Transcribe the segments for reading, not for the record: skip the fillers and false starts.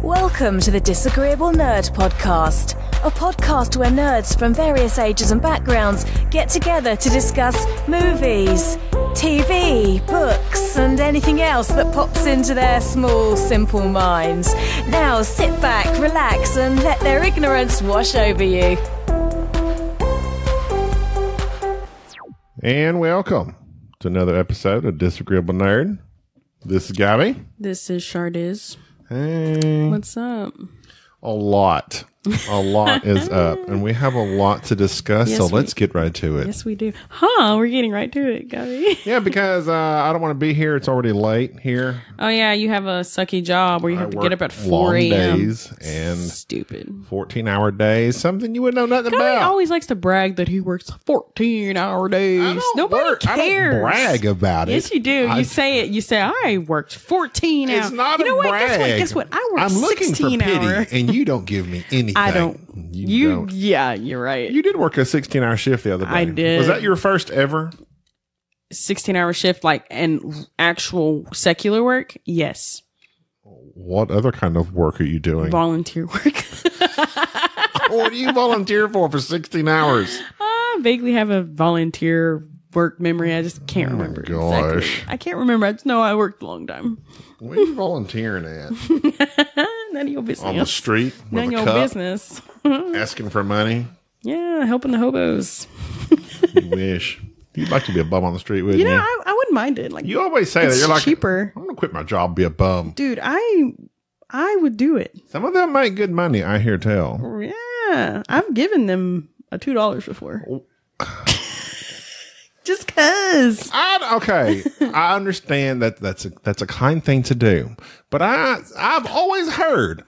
Welcome to the Disagreeable Nerd Podcast, a podcast where nerds from various ages and backgrounds get together to discuss movies, TV, books, and anything else that pops into their small, simple minds. Now sit back, relax, and let their ignorance wash over you. And welcome to another episode of Disagreeable Nerd. This is Gabby. This is Shardiz. Hey. What's up? A lot is up, and we have a lot to discuss, Yes, so let's get right to it. Yes, we do. We're getting right to it, Gabby. Yeah, because I don't want to be here. It's already late here. Oh, yeah, you have a sucky job where you have to get up at 4 long a.m. days and Stupid. 14-hour days, something you would know nothing Gabby about. always likes to brag that he works 14-hour days. Nobody cares. I don't brag about it. Yes, you do. You say it. You say, I worked 14 hours. It's not you know a what? brag. Guess what? I worked I'm looking 16 for pity, hours. and you don't give me anything. I don't. You don't. Yeah, you're right. You did work a 16-hour shift the other day. I did. Was that your first ever? 16-hour shift, and actual secular work? Yes. What other kind of work are you doing? Volunteer work. What do you volunteer for 16 hours? I vaguely have a volunteer work memory. I just can't remember. Gosh. Exactly. I can't remember. I just know I worked a long time. What are you volunteering at? None of your business. On the street None with of a your cup, business. asking for money? Yeah, helping the hobos. You wish. You'd like to be a bum on the street, wouldn't you? I wouldn't mind it. You always say that. it's You're like, cheaper. I'm going to quit my job, be a bum. Dude, I would do it. Some of them make good money, I hear tell. Yeah. I've given them a $2 before. Just cause. Okay, I understand that's a kind thing to do, but I've always heard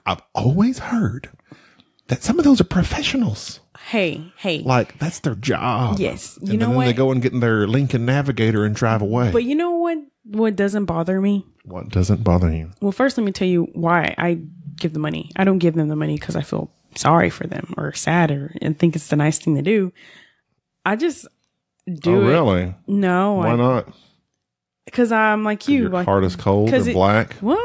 that some of those are professionals. Hey. Like that's their job. Yes. You and know then what? they go and get in their Lincoln Navigator and drive away. But you know what doesn't bother me? What doesn't bother you? Well, first, let me tell you why I give the money. I don't give them the money because I feel sorry for them or sad and think it's the nice thing to do. I just do it. Really? No. Why not? Because I'm like you. Your heart is cold and black? Well,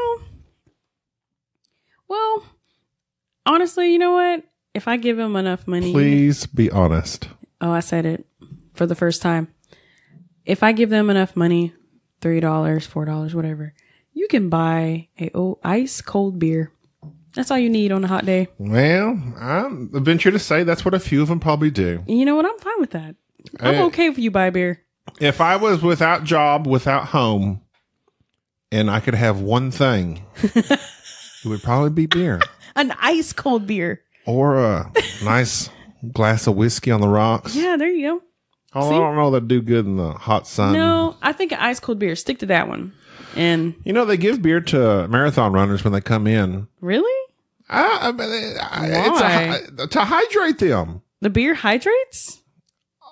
honestly, you know what? If I give them enough money. Please be honest. Oh, I said it for the first time. If I give them enough money, $3, $4, whatever, you can buy ice cold beer. That's all you need on a hot day. Well, I venture to say that's what a few of them probably do. And you know what? I'm fine with that. I'm okay if you buy beer. If I was without job, without home, and I could have one thing, it would probably be beer. An ice cold beer. Or a nice glass of whiskey on the rocks. Yeah, there you go. Oh, I don't know that'd do good in the hot sun. No, I think an ice cold beer. Stick to that one. And you know, they give beer to marathon runners when they come in. Really? It's to hydrate them. The beer hydrates?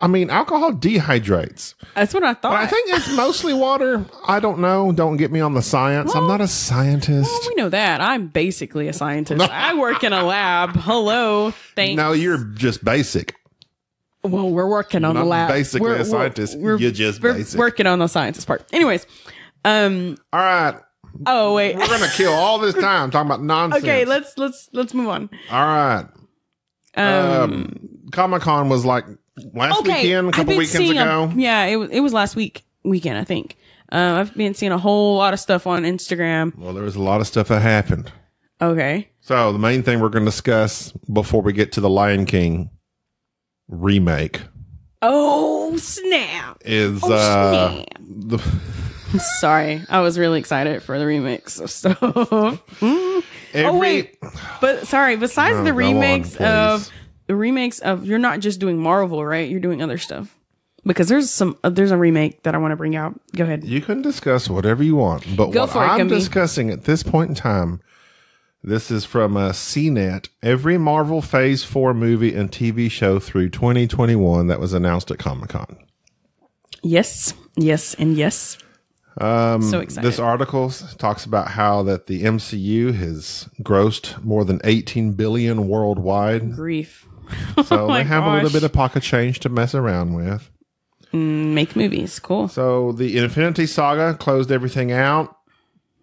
I mean, alcohol dehydrates. That's what I thought. But I think it's mostly water. I don't know. Don't get me on the science. I'm not a scientist. Well, we know that. I'm basically a scientist. I work in a lab. Hello. Thanks. No, you're just basic. Well, we're working on the lab. Basically a scientist. You're just basic. We're working on the scientist part. Anyways. All right. Oh, wait. We're going to kill all this time talking about nonsense. Okay, let's move on. All right. Comic-Con was like last weekend, a couple weekends ago. It was last weekend, I think. I've been seeing a whole lot of stuff on Instagram. Well, there was a lot of stuff that happened. Okay. So the main thing we're going to discuss before we get to the Lion King remake. Oh, snap. Is snap. Sorry, I was really excited for the remakes of stuff. But sorry, besides the remakes of you're not just doing Marvel, right? You're doing other stuff. Because there's a remake that I want to bring out. Go ahead. You can discuss whatever you want, but what I'm discussing at this point in time, this is from CNET. Every Marvel Phase 4 movie and TV show through 2021 that was announced at Comic-Con. Yes, and yes. So excited. This article talks about how that the MCU has grossed more than $18 billion worldwide. Grief. So they have a little bit of pocket change to mess around with. Make movies. Cool. So the Infinity Saga closed everything out.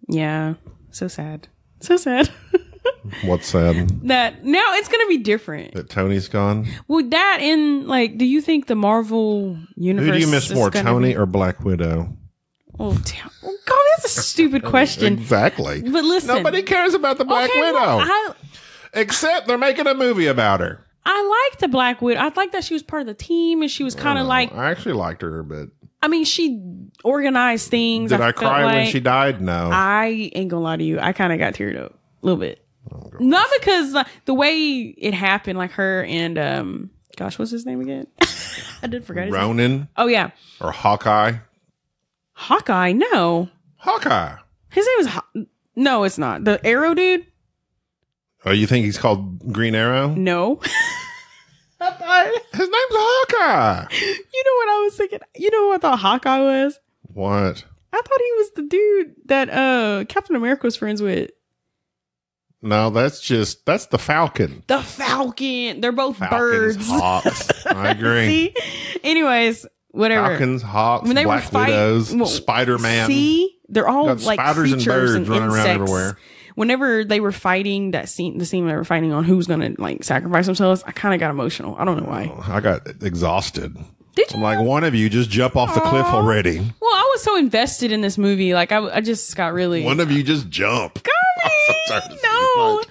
Yeah. So sad. So sad. What's sad? That now it's going to be different. That Tony's gone? Well, that in, like, do you think the Marvel universe... Who do you miss more, Tony or Black Widow? Oh, damn. Oh, God, that's a stupid question. Exactly. But listen. Nobody cares about the Black Widow. Well, except they're making a movie about her. I like the Black Widow. I like that she was part of the team and she was kind of like... I actually liked her, but... I mean, she organized things. Did I cry when she died? No. I ain't gonna lie to you. I kind of got teared up a little bit. Oh, not because the way it happened, like her and, gosh, what's his name again? I did forget his Ronan? name. Oh, yeah. Or Hawkeye? Hawkeye? No. Hawkeye. His name is... No, it's not. The Arrow dude? Oh, you think he's called Green Arrow? No. I thought his name's Hawkeye. You know what I was thinking? You know who I thought Hawkeye was? What? I thought he was the dude that Captain America was friends with. No, that's the Falcon. The Falcon. They're both Falcons, birds. Hawks. I agree. See? Anyways, whatever. Falcons, Hawks, when they Black Widows, Spider-Man. See? They're all like spiders and birds running around everywhere. Whenever they were fighting the scene they were fighting on who's gonna like sacrifice themselves, I kind of got emotional. I don't know why. I got exhausted. Did you? I'm like, one of you just jump off the cliff already. Well, I was so invested in this movie. Like, I just got really... One of you just jump. No.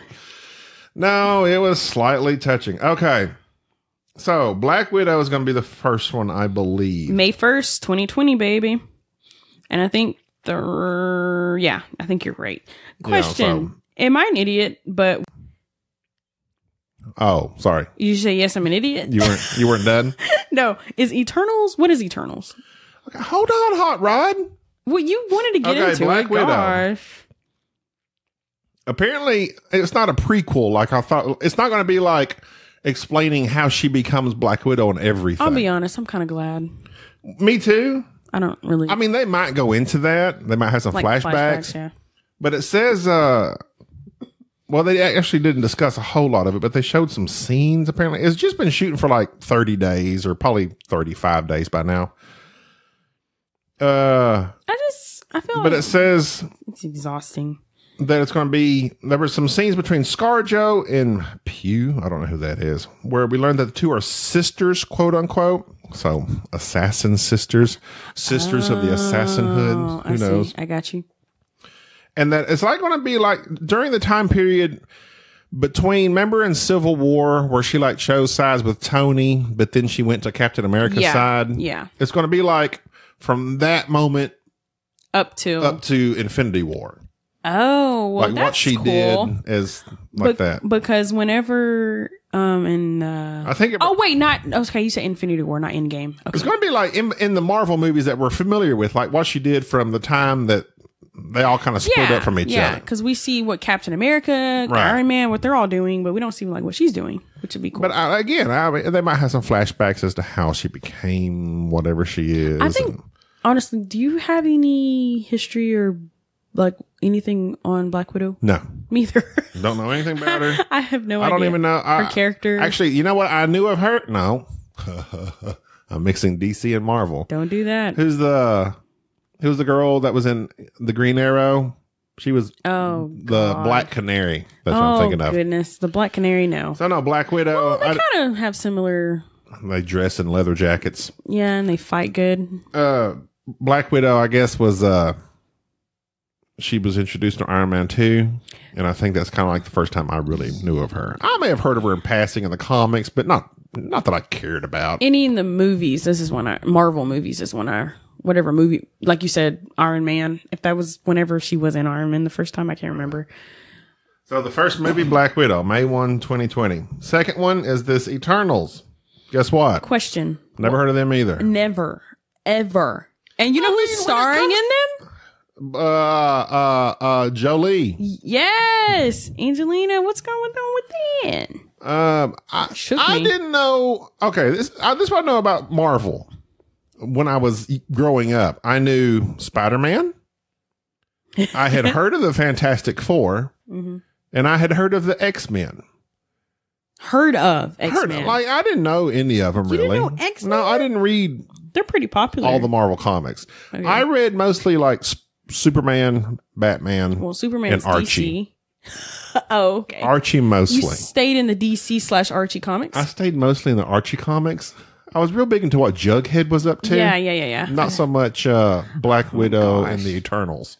No, it was slightly touching. Okay. So, Black Widow is going to be the first one, I believe. May 1st, 2020, baby. And I think I think you're right. Question. Am I an idiot? But... Oh, sorry. You say yes, I'm an idiot? You weren't done? No. Is Eternals? What is Eternals? Okay, hold on, Hot Rod. Well, you wanted to get into Black it. Widow. Gosh. Apparently, it's not a prequel like I thought. It's not going to be like explaining how she becomes Black Widow and everything. I'll be honest. I'm kind of glad. Me too. I don't really... I mean, they might go into that. They might have some flashbacks. Yeah. But it says... well, they actually didn't discuss a whole lot of it, but they showed some scenes, apparently. It's just been shooting for like 30 days or probably 35 days by now. I feel like... But it says... It's exhausting. That it's going to be... There were some scenes between ScarJo and Pew. I don't know who that is. Where we learned that the two are sisters, quote unquote. So, assassin sisters. Sisters of the assassinhood. Who knows? I got you. And that it's like going to be like during the time period between, remember in Civil War where she like chose sides with Tony, but then she went to Captain America's side? Yeah. It's going to be like from that moment up to Infinity War. Oh, well, like that's what she cool. did is like that. Because whenever I think okay, you said Infinity War, not Endgame. Okay. It's going to be like in the Marvel movies that we're familiar with, like what she did from the time that they all kind of split up from each other. Yeah, because we see what Captain America, Iron Man, what they're all doing, but we don't see like what she's doing, which would be cool. But they might have some flashbacks as to how she became whatever she is. I think, honestly, do you have any history or like anything on Black Widow? No. Me either. Don't know anything about her. I have no idea. I don't even know. Her character. Actually, you know what I knew of her? No. I'm mixing DC and Marvel. Don't do that. Who's the girl that was in the Green Arrow? She was the Black Canary. That's what I'm thinking of. Oh, goodness. The Black Canary, no. So, no, Black Widow. Well, they kind of have similar... They dress in leather jackets. Yeah, and they fight good. Black Widow, I guess, was... she was introduced to Iron Man 2, and I think that's kind of like the first time I really knew of her. I may have heard of her in passing in the comics, but not that I cared about. Any in the movies, Marvel movies is whatever movie, like you said, Iron Man, if that was whenever she was in Iron Man the first time, I can't remember. So the first movie, Black Widow, May 1, 2020. Second one is this Eternals. Guess what? Question. Never heard of them either. Never. Ever. And you know who's starring in them? Jolie. Yes, Angelina. What's going on with that? I didn't know. Okay, this is what I know about Marvel. When I was growing up, I knew Spider-Man. I had heard of the Fantastic Four, and I had heard of the X-Men. Heard of X-Men? Like I didn't know any of them really. You didn't know X-Men? No, I didn't read. They're pretty popular. All the Marvel comics. Okay. I read mostly like Superman, Batman, Superman's and Archie. DC. Oh, okay. Archie mostly. You stayed in the DC/Archie comics? I stayed mostly in the Archie comics. I was real big into what Jughead was up to. Yeah. Not so much Black Widow and the Eternals.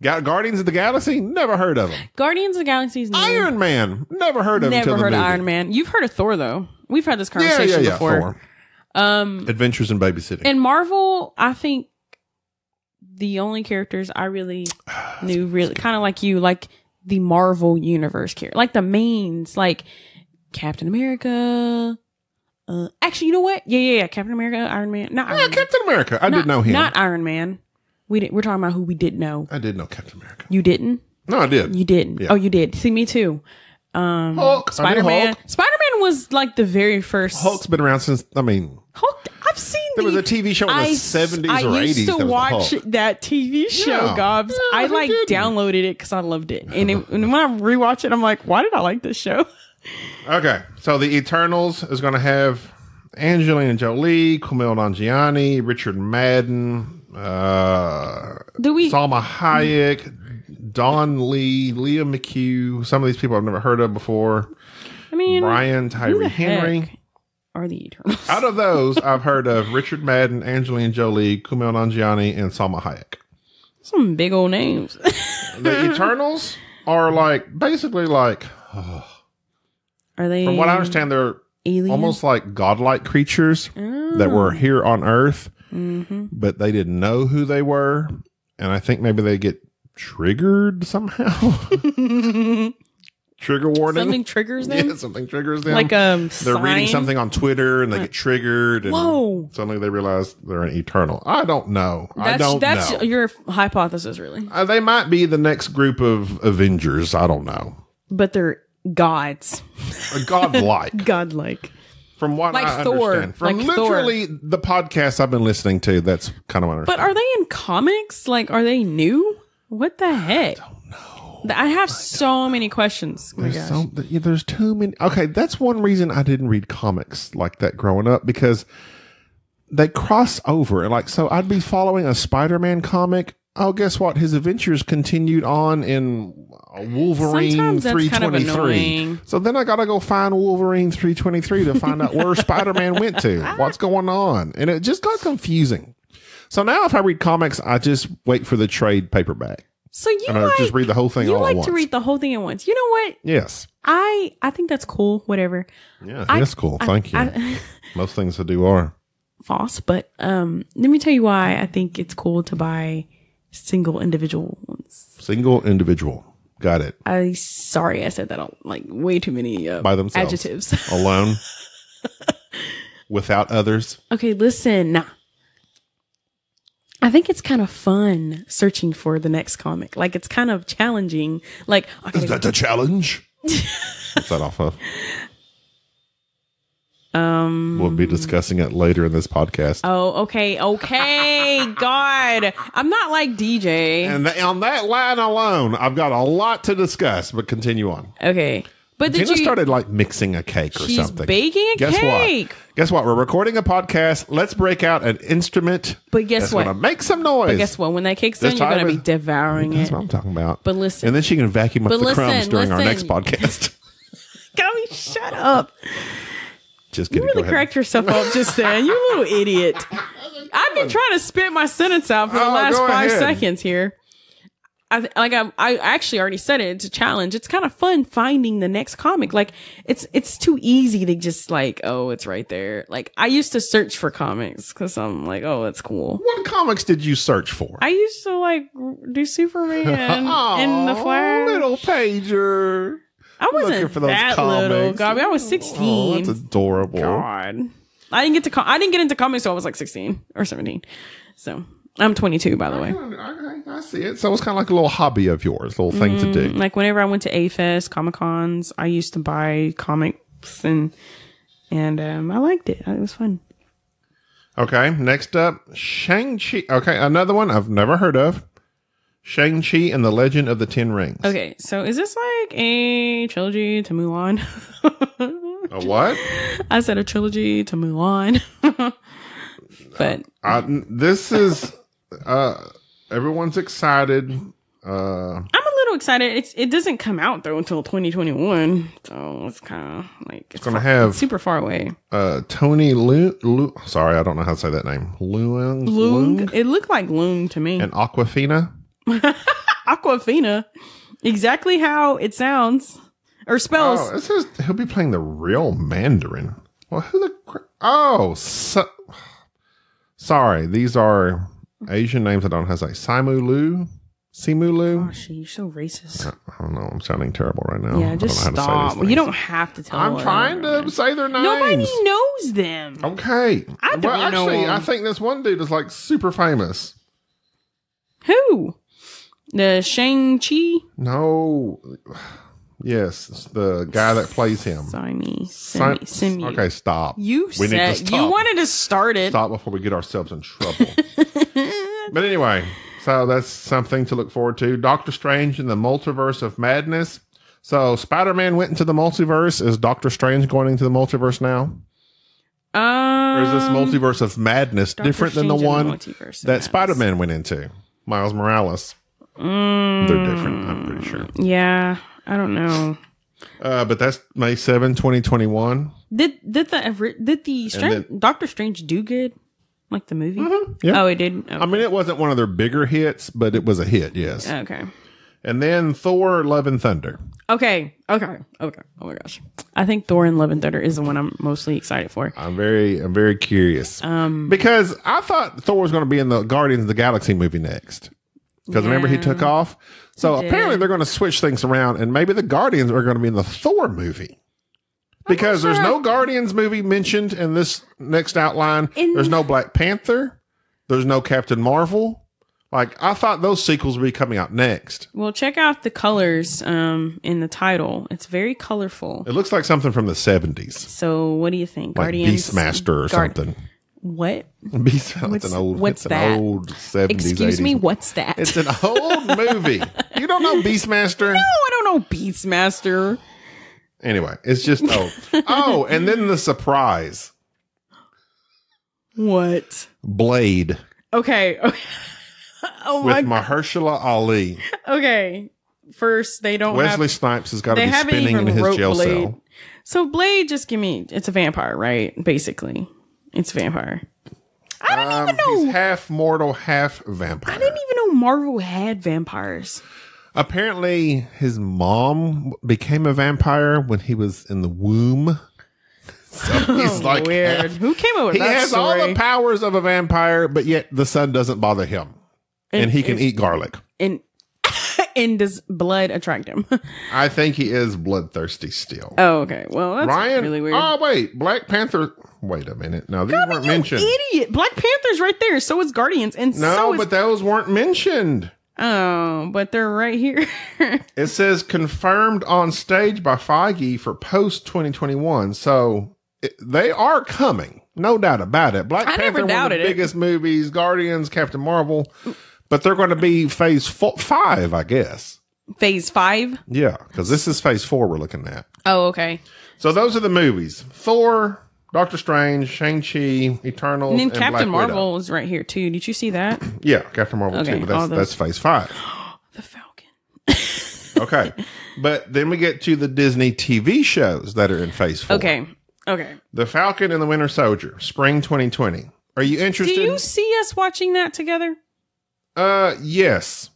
Guardians of the Galaxy? Never heard of them. Guardians of the Galaxy's new. Iron Man? Never heard of him. Never heard of Iron Man. You've heard of Thor, though. We've had this conversation before. Thor. Adventures in Babysitting. In Marvel, I think the only characters I really knew, really kind of like you, like the Marvel Universe character, like the mains, like Captain America. Actually, you know what? Yeah. Captain America, Iron Man. Not Iron Man. Captain America. I did know him. Not Iron Man. We're talking about who we did know. I did know Captain America. You didn't? No, I did. You didn't? Yeah. Oh, you did. See, me too. Hulk. Spider-Man. Spider-Man was like the very first. Hulk's been around since, Hulk, I've seen there was a TV show in the 70s or 80s. I used to watch that TV show, Gobs. I downloaded it because I loved it. And when I rewatch it, I'm like, why did I like this show? Okay. So the Eternals is going to have Angelina Jolie, Kumail Nanjiani, Richard Madden, Salma Hayek, Don Lee, Leah McHugh. Some of these people I've never heard of before. I mean, Brian Tyree Henry. Are the Eternals? Out of those, I've heard of Richard Madden, Angelina Jolie, Kumail Nanjiani, and Salma Hayek. Some big old names. The Eternals are basically are they? From what I understand, they're aliens? Almost like godlike creatures that were here on Earth, but they didn't know who they were, and I think maybe they get triggered somehow. Trigger warning. Something triggers them? Yeah, something triggers them. Like they're sign? reading something on Twitter and they get triggered and suddenly they realize they're an Eternal. I don't know. That's your hypothesis, really. They might be the next group of Avengers. I don't know. But they're gods. Godlike. Godlike. From what like I Thor. understand. From literally the podcasts I've been listening to, that's kind of what I understand. But are they in comics? Are they new? What the heck? I don't know. I have so many questions. Oh my gosh. There's too many. Okay, that's one reason I didn't read comics like that growing up, because they cross over. So I'd be following a Spider-Man comic. Oh, guess what? His adventures continued on in Wolverine Sometimes that's 323. kind of annoying. So then I got to go find Wolverine 323 to find out where Spider-Man went to. What's going on? And it just got confusing. So now if I read comics, I just wait for the trade paperback. So I just read the whole thing all at once. You like to read the whole thing at once. You know what? Yes. I think that's cool. Whatever. Yeah, that's cool. Thank you. Most things I do are false, but let me tell you why I think it's cool to buy single individual ones. Single individual. Got it. Sorry, I said that way too many by themselves. Adjectives. Alone. Without others. Okay, listen. I think it's kind of fun searching for the next comic. It's kind of challenging. Is that the challenge? What's that off of? We'll be discussing it later in this podcast. Oh, okay. God, I'm not like DJ. And on that line alone, I've got a lot to discuss, but continue on. Okay. But Gina started mixing a cake or something. She's baking a cake. Guess what? We're recording a podcast. Let's break out an instrument. But guess what? Going to make some noise. But guess what? When that cake's done, you're going to be devouring it. That's what I'm talking about. But listen. And then she can vacuum up the crumbs during our next podcast. Gabby, shut up. Just kidding. You really cracked yourself up just then. You little idiot. I've been trying to spit my sentence out for the last 5 seconds here. I actually already said it. It's a challenge. It's kind of fun finding the next comic. It's too easy to just it's right there. I used to search for comics because I'm oh, that's cool. What comics did you search for? I used to do Superman and the Flash. Little pager. I wasn't for those that comics. Little. God, I was 16. Oh, that's adorable. God, I didn't get into comics until I was 16 or 17. So. I'm 22, by the way. I see it. So it's kind of like a little hobby of yours, a little thing to do. Whenever I went to A-Fest, Comic-Cons, I used to buy comics and I liked it. It was fun. Okay, next up, Shang-Chi. Okay, another one I've never heard of. Shang-Chi and the Legend of the Ten Rings. Okay, so is this a trilogy to Mulan? A what? I said a trilogy to Mulan. But this is... everyone's excited. I'm a little little excited. It doesn't come out though until 2021, so it's kind of like it's going to have super far away. Tony sorry, I don't know how to say that name. Lung. It looked like Lung to me. And Aquafina. Aquafina, exactly how it sounds or spells. Oh, it says he'll be playing the real Mandarin. Well, sorry, these are Asian names I don't have. Like Simu Lu. Gosh, you're so racist. I don't know. I'm sounding terrible right now. Yeah, just stop. You don't have to tell me. I'm trying to say their names. Nobody knows them. Okay. I don't know them. I think this one dude is like super famous. Who? The Shang-Chi? No. Yes, it's the guy that plays him. Simu. Okay, stop. You wanted to start it. Stop before we get ourselves in trouble. But anyway, so that's something to look forward to. Doctor Strange in the Multiverse of Madness. So Spider-Man went into the multiverse. Is Doctor Strange going into the multiverse now? Or is this Multiverse of Madness different than the one that Spider-Man went into? Miles Morales. They're different, I'm pretty sure. Yeah, I don't know. But that's May 7, 2021. Did Doctor Strange do good? Like the movie? Mm-hmm, yeah. Oh, it did? Okay. I mean, it wasn't one of their bigger hits, but it was a hit, yes. Okay. And then Thor, Love and Thunder. Okay. Oh my gosh. I think Thor and Love and Thunder is the one I'm mostly excited for. I'm very curious. Because I thought Thor was going to be in the Guardians of the Galaxy movie next. Because remember he took off? So apparently they're going to switch things around and maybe the Guardians are going to be in the Thor movie. Because there's no Guardians movie mentioned in this next outline. There's no Black Panther. There's no Captain Marvel. Like, I thought those sequels would be coming out next. Well, check out the colors in the title. It's very colorful. It looks like something from the 70s. So what do you think? Like Guardians, Beastmaster or something. What? Beastmaster. It's an old 70s, Excuse 80s. me, what's that? It's an old movie. You don't know Beastmaster? No, I don't know Beastmaster. Anyway, it's just old. Oh, and then the surprise. What? Blade. Okay. With Mahershala Ali. Okay. First, they don't Wesley Snipes has got to be spinning in his jail cell. So Blade, it's a vampire, right? Basically. It's a vampire. I didn't even know. He's half mortal, half vampire. I didn't even know Marvel had vampires. Apparently, his mom became a vampire when he was in the womb. So he's like weird. Who came up with that? He has all the powers of a vampire, but yet the sun doesn't bother him, and he can eat garlic. And does blood attract him? I think he is bloodthirsty still. Oh, okay. Well, that's really weird. Oh, wait, Black Panther. Wait a minute. No, these weren't mentioned. Idiot! Black Panther's right there. So is Guardians, and but those weren't mentioned. Oh, but they're right here. It says confirmed on stage by Feige for post 2021. So they are coming, no doubt about it. Black Panther, one of the biggest movies. Guardians, Captain Marvel, but they're going to be phase 5, I guess. Phase 5? Yeah, because this is phase 4 we're looking at. Oh, okay. So those are the movies: Thor, Doctor Strange, Shang-Chi, Eternals, and then and Captain Black Marvel Widow. is right here too. Did you see that? Yeah, Captain Marvel too. But that's phase 5. The Falcon. Okay, but then we get to the Disney TV shows that are in phase 4. Okay. The Falcon and the Winter Soldier, spring 2020. Are you interested? Do you see us watching that together? Yes.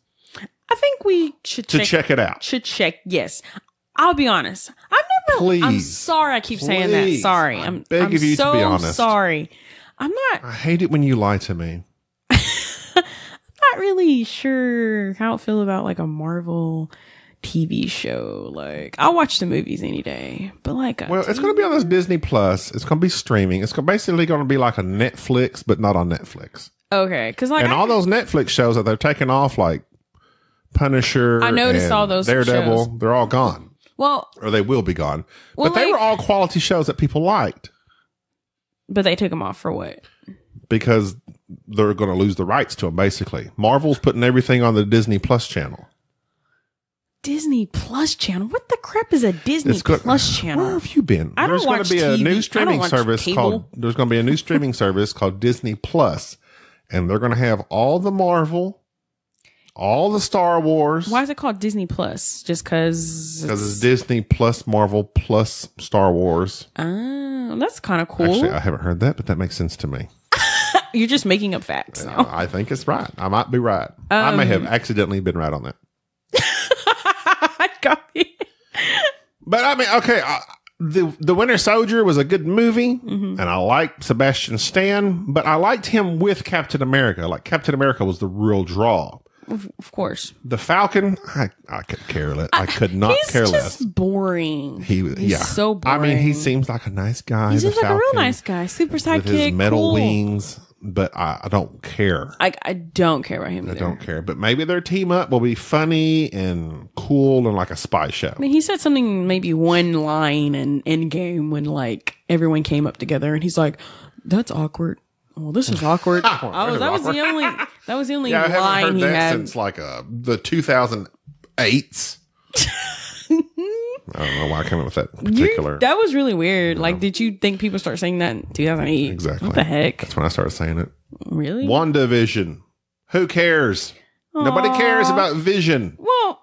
I think we should check it out. Yes. I'll be honest. I'm sorry I keep saying that. Sorry. I'm beg of you to be honest. Sorry. I hate it when you lie to me. I'm not really sure how I feel about like a Marvel TV show. Like, I'll watch the movies any day, but like, it's going to be on this Disney Plus. It's going to be streaming. It's basically going to be like a Netflix, but not on Netflix. Okay, because like, all those Netflix shows that they're taking off, like Punisher, I noticed all those Daredevil, shows. They're all gone. Well, or they will be gone. But they were all quality shows that people liked. But they took them off for what? Because they're going to lose the rights to them, basically. Marvel's putting everything on the Disney Plus channel. Disney Plus channel? What the crap is a Disney Plus channel? Where have you been? There's going to be a new streaming service there's going to be a new streaming service called Disney Plus, and they're going to have all the Marvel, all the Star Wars. Why is it called Disney Plus? Just because? Because it's Disney plus Marvel plus Star Wars. Oh, that's kind of cool. Actually, I haven't heard that, but that makes sense to me. You're just making up facts now. I think it's right. I might be right. I may have accidentally been right on that. I got it. But I mean, okay, the Winter Soldier was a good movie, and I liked Sebastian Stan, but I liked him with Captain America. Like, Captain America was the real draw. Of course. The Falcon, I could care less. I could not care less. He's just boring. He's so boring. I mean, he seems like a nice guy. He seems like Falcon, a real nice guy. Super sidekick. with his metal cool. wings. But I don't care. I don't care about him either. I don't care. But maybe their team up will be funny and cool and like a spy show. I mean, he said something, maybe one line in Endgame when like everyone came up together, and he's like, "That's awkward." Well, this is awkward. That was the only I haven't line heard he that had since like the 2008s. I don't know why I came up with that particular. That was really weird. Like, did you think people start saying that in 2008? Exactly. What the heck? That's when I started saying it. Really? WandaVision. Who cares? Aww. Nobody cares about Vision. Well,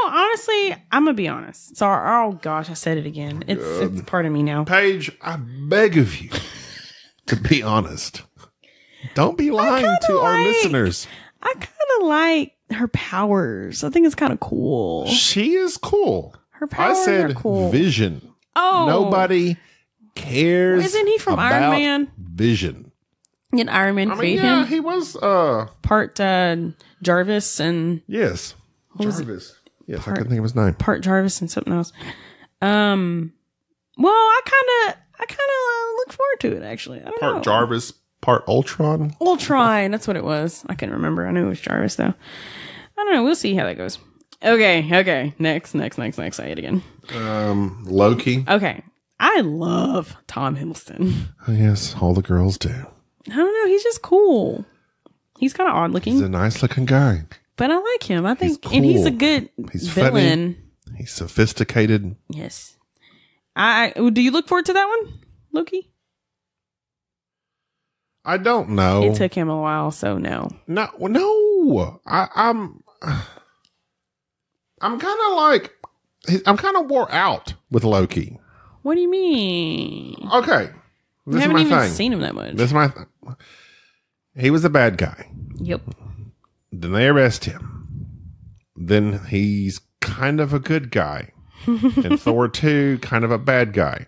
honestly, I'm gonna be honest. Sorry. Oh gosh, I said it again. It's part of me now. Paige, I beg of you to be honest. Don't be lying to our listeners. I kind of like her powers. I think it's kind of cool. She is cool. Her powers are cool. Vision. Oh. Nobody cares. Isn't he from Iron Man? Vision. Did Iron Man create him? He was part Jarvis and yes. Jarvis. Yes, I couldn't think of his name. Part Jarvis and something else. Well, I kind of look forward to it actually. I don't know. Part Jarvis, part Ultron. Ultron, that's what it was. I couldn't remember. I knew it was Jarvis though. I don't know. We'll see how that goes. Okay. Next. Say it again. Loki. Okay. I love Tom Hiddleston. Oh, yes, all the girls do. I don't know. He's just cool. He's kind of odd looking. He's a nice looking guy. But I like him. I think, cool. And he's a good villain. Funny. He's sophisticated. Yes. Do you look forward to that one, Loki? I don't know. It took him a while, so no. No. I'm kind of wore out with Loki. What do you mean? Okay. I haven't even seen him that much. This is my thing. He was a bad guy. Yep. Then they arrest him. Then he's kind of a good guy. In Thor 2, kind of a bad guy.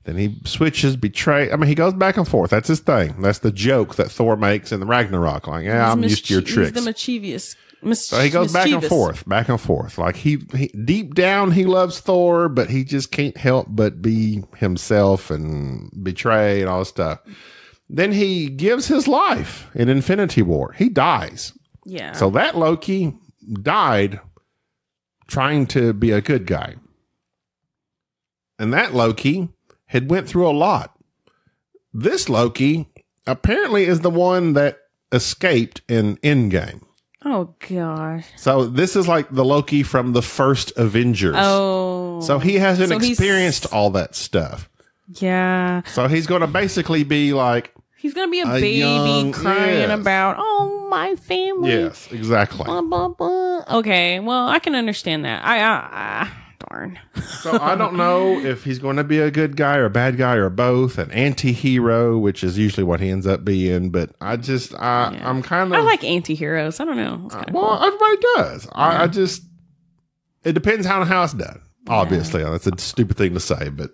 Then he switches, he goes back and forth. That's his thing. That's the joke that Thor makes in the Ragnarok. Like, I'm used to your tricks. He's the mischievous. So he goes back and forth. Like he deep down, he loves Thor, but he just can't help but be himself and betray and all this stuff. Then he gives his life in Infinity War. He dies. Yeah. So that Loki died trying to be a good guy. And that Loki had went through a lot. This Loki apparently is the one that escaped in Endgame. Oh, gosh. So this is like the Loki from the first Avengers. Oh. So he hasn't experienced all that stuff. Yeah. So he's going to basically be like... He's going to be a baby crying about, oh, my family. Yes, exactly. Blah, blah, blah. Okay, well, I can understand that. Darn. So I don't know if he's going to be a good guy or a bad guy or both, an anti-hero, which is usually what he ends up being. But I'm kind of... I like anti-heroes. I don't know. It's well, cool. everybody does. Yeah. It depends on how it's done. Obviously, that's a stupid thing to say, but...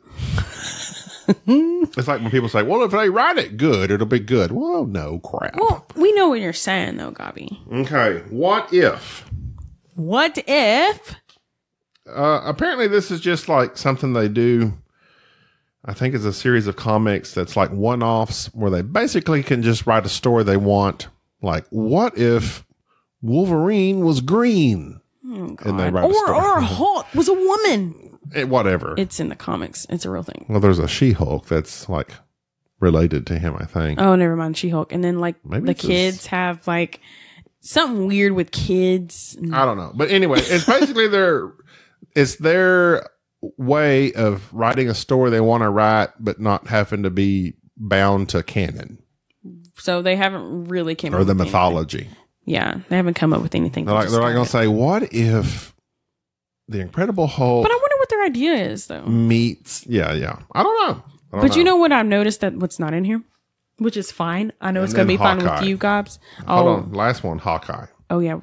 It's like when people say, well, if they write it good, it'll be good. Well, no crap. Well, we know what you're saying, though, Gabi. Okay. What if? Apparently, this is just like something they do. I think it's a series of comics that's like one-offs where they basically can just write a story they want. Like, what if Wolverine was green? Oh, God. And they write a story. Or Hulk was a woman. Whatever. It's in the comics. It's a real thing. Well, there's a She-Hulk that's like related to him, I think. Oh, never mind. She-Hulk. And then like maybe the kids have like something weird with kids. I don't know. But anyway, it's basically their way of writing a story they want to write, but not having to be bound to canon. So they haven't really came or up the with mythology. anything. Yeah, they haven't come up with anything. They're not going to say, what if the Incredible Hulk... But I wonder what their idea is, though. Meets... Yeah. I don't know. But you know what I've noticed that what's not in here? Which is fine. I know it's going to be fine with you, Gobs. Hold on. Last one, Hawkeye. Oh, yeah.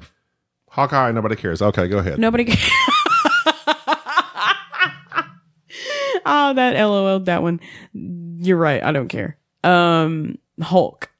Hawkeye, nobody cares. Okay, go ahead. Nobody cares. Oh, that LOL, that one. You're right. I don't care. Hulk.